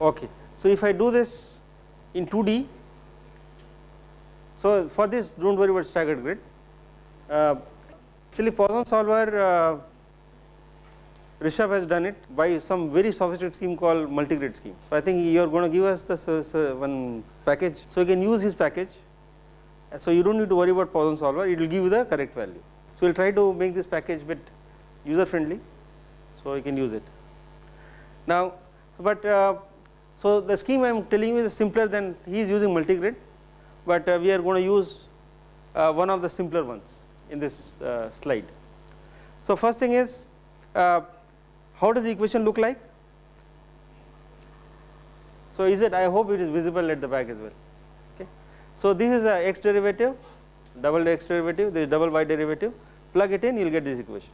Okay. So, if I do this in 2D, so for this do not worry about staggered grid. Actually Poisson solver Rishabh has done it by some very sophisticated scheme called multi-grid scheme. So, I think you are going to give us the one package. So, you can use his package. So, you do not need to worry about Poisson solver, it will give you the correct value. So, we will try to make this package bit user friendly, so you can use it. Now, but so the scheme I am telling you is simpler than he is using multi-grid, but we are going to use one of the simpler ones in this slide. So, first thing is how does the equation look like? So, is it, I hope it is visible at the back as well. Okay. So, this is a x derivative, double x derivative, this is double y derivative, plug it in, you will get this equation.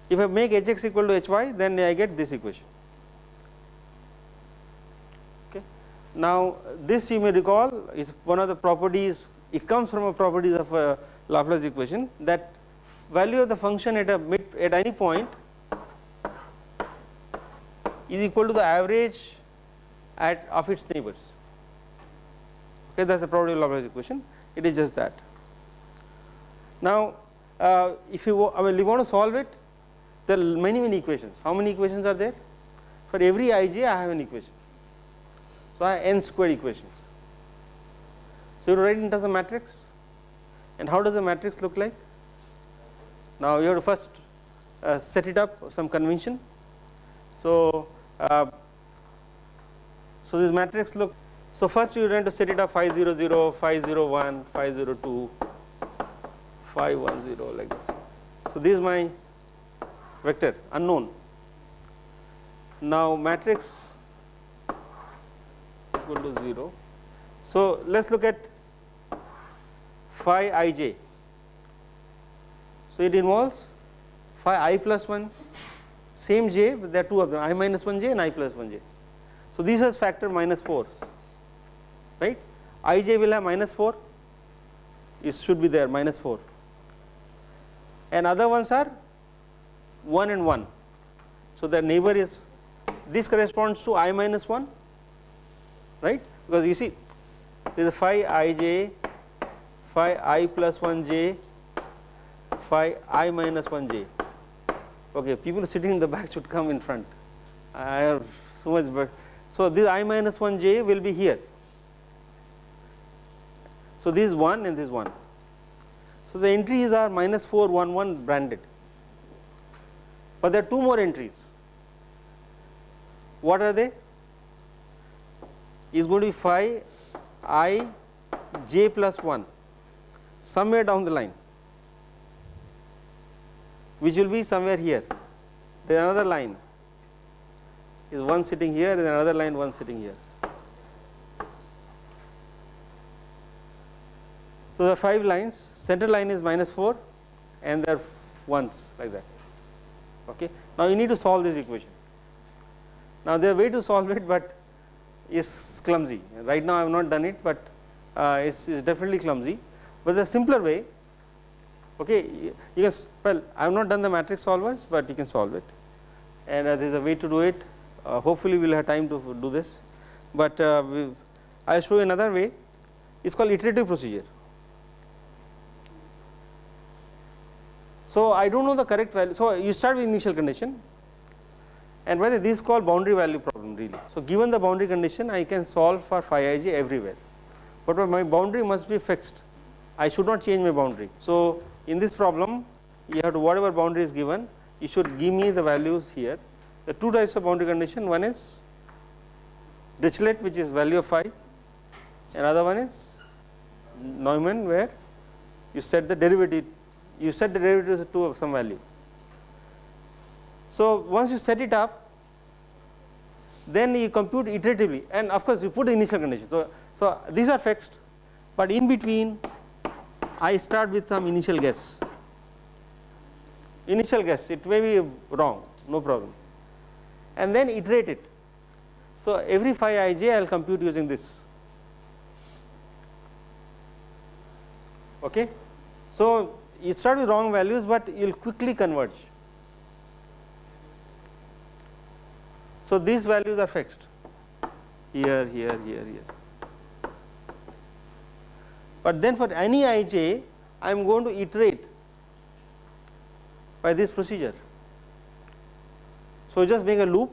If I make hx equal to hy, then I get this equation. Okay. Now, this you may recall is one of the properties, it comes from a properties of a Laplace equation, that value of the function at any point is equal to the average of its neighbors. Okay, that is the property of Laplace equation, it is just that. Now, if you want to solve it, there are many equations. How many equations are there? For every ij I have an equation. So, I have n squared equations. So, you write it in terms of matrix, and how does the matrix look like? Now, you have to first set it up some convention. So, this matrix look, so first you want to set it up 5 0 0, 5 0 1, 5 0 2, 5 1 0 like this. So, this is my vector unknown. Now, matrix equal to 0. So, let us look at phi ij. So, it involves phi I plus 1, same j, but there are two of them, I minus 1 j and I plus 1 j. So, this has factor minus 4, right. Ij will have minus 4, it should be there minus 4, and other ones are 1 and 1. So, the neighbor is, this corresponds to I minus 1, right, because you see there is a phi ij, phi I plus 1 j, phi I minus 1 j. Okay, people sitting in the back should come in front. I have so much, but so this I minus 1 j will be here. So, this is 1 and this is 1. So, the entries are minus 4 1 1 branded, but there are two more entries. What are they? Is going to be phi I j plus 1 somewhere down the line, which will be somewhere here. There is another line, is one sitting here, there is another line, one sitting here. So, there are 5 lines, center line is minus 4 and there are ones like that. Okay. Now, you need to solve this equation. Now, there are way to solve it, but is clumsy. Right now, I have not done it, but it is definitely clumsy, but the simpler way. Okay, you can, well, I have not done the matrix solvers, but you can solve it, and there is a way to do it. Hopefully, we will have time to do this, but I will show you another way. It is called iterative procedure. So, I do not know the correct value. So, you start with initial condition, and by the way, this is called boundary value problem really. So, given the boundary condition, I can solve for phi ij everywhere, but my boundary must be fixed. I should not change my boundary. So, in this problem, you have to, whatever boundary is given, you should give me the values here. The two types of boundary condition, one is Dirichlet, which is value of phi, another one is Neumann, where you set the derivative, you set the derivatives to some value. So, once you set it up, then you compute iteratively, and of course, you put the initial condition. So, these are fixed, but in between I start with some initial guess. Initial guess, it may be wrong, no problem, and then iterate it. So, every phi ij I will compute using this. Okay. So, you start with wrong values, but you will quickly converge. So these values are fixed here, here, here, here. But then for any ij, I am going to iterate by this procedure. So just make a loop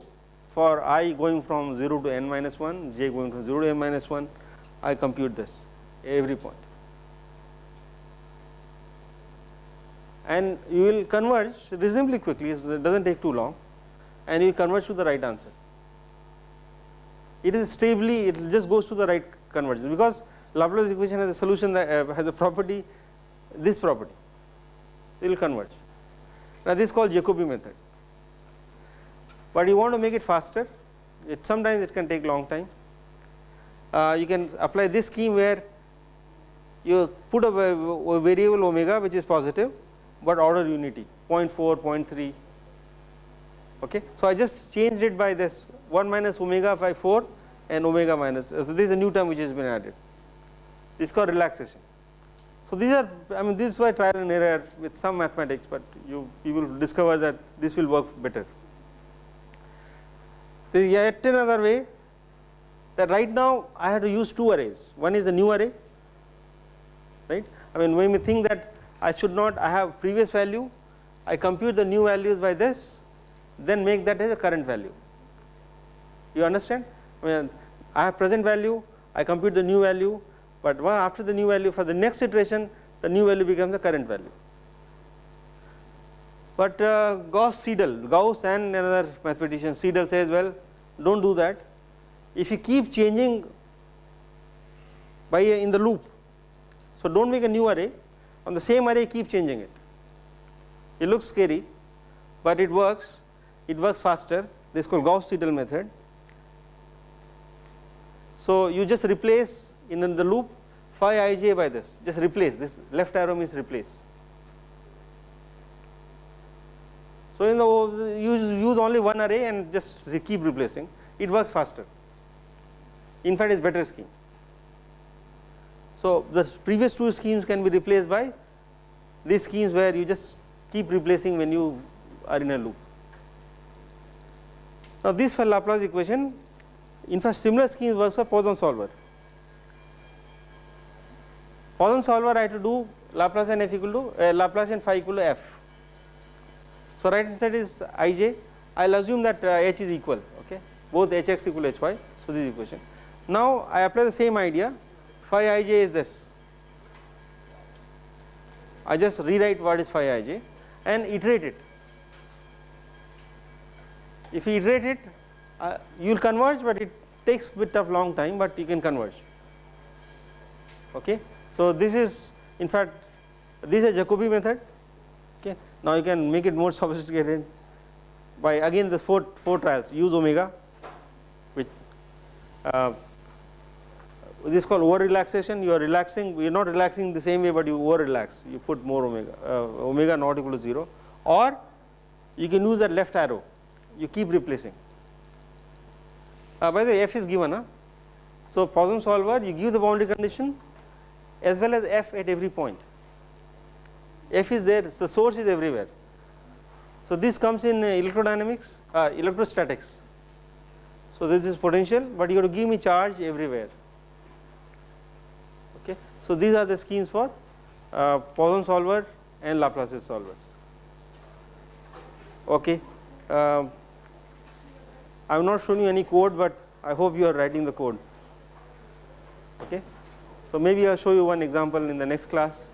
for I going from 0 to n minus 1, j going from 0 to n minus 1, I compute this every point. And you will converge reasonably quickly, it does not take too long, and you converge to the right answer. It is stably, it just goes to the right convergence, because Laplace equation has a solution that has a property, this property, it will converge. Now this is called Jacobi method, but you want to make it faster, sometimes it can take long time. You can apply this scheme where you put a variable omega which is positive, but order unity 0.4, 0.3. Okay. So I just changed it by this 1 minus omega by 4 and omega minus. So this is a new term which has been added. This is called relaxation. So these are, I mean, this is why trial and error with some mathematics, but you will discover that this will work better. There is yet another way that right now I have to use two arrays. One is the new array, right? I mean, when we think that I should not, I have previous value, I compute the new values by this, then make that as a current value. You understand? I mean, I have present value, I compute the new value, but after the new value for the next iteration, the new value becomes the current value. But Gauss and another mathematician, Seidel says, well, do not do that. If you keep changing by in the loop, so do not make a new array, on the same array keep changing it. It looks scary, but it works faster. This is called Gauss-Seidel method. So you just replace in the loop phi ij by this, just replace, this left arrow means replace. So in the use only one array and just keep replacing, it works faster. In fact, it is better scheme. So the previous two schemes can be replaced by these schemes where you just keep replacing when you are in a loop. Now this for Laplace equation, in fact similar schemes works for Poisson solver. Poisson solver I have to do Laplacian f equal to Laplacian phi equal to f. So right hand side is ij, I will assume that h is equal, okay, both hx equal to hy, so this is equation. Now I apply the same idea, phi ij is this, I just rewrite what is phi ij and iterate it. If you iterate it, you will converge, but it takes a bit of long time, but you can converge. Okay. So this is, in fact, this is a Jacobi method. Okay. Now you can make it more sophisticated by again the four trials. Use omega, which this is called over relaxation. You are relaxing, you are not relaxing the same way, but you over relax. You put more omega, omega not equal to 0, or you can use that left arrow. You keep replacing. By the way, f is given. So Poisson solver, you give the boundary condition as well as f at every point. F is there, the source is everywhere. So this comes in electrodynamics, electrostatics. So this is potential, but you have to give me charge everywhere. Okay. So these are the schemes for Poisson solver and Laplace solvers. Okay. I have not shown you any code, but I hope you are writing the code. Okay. So maybe I will show you one example in the next class.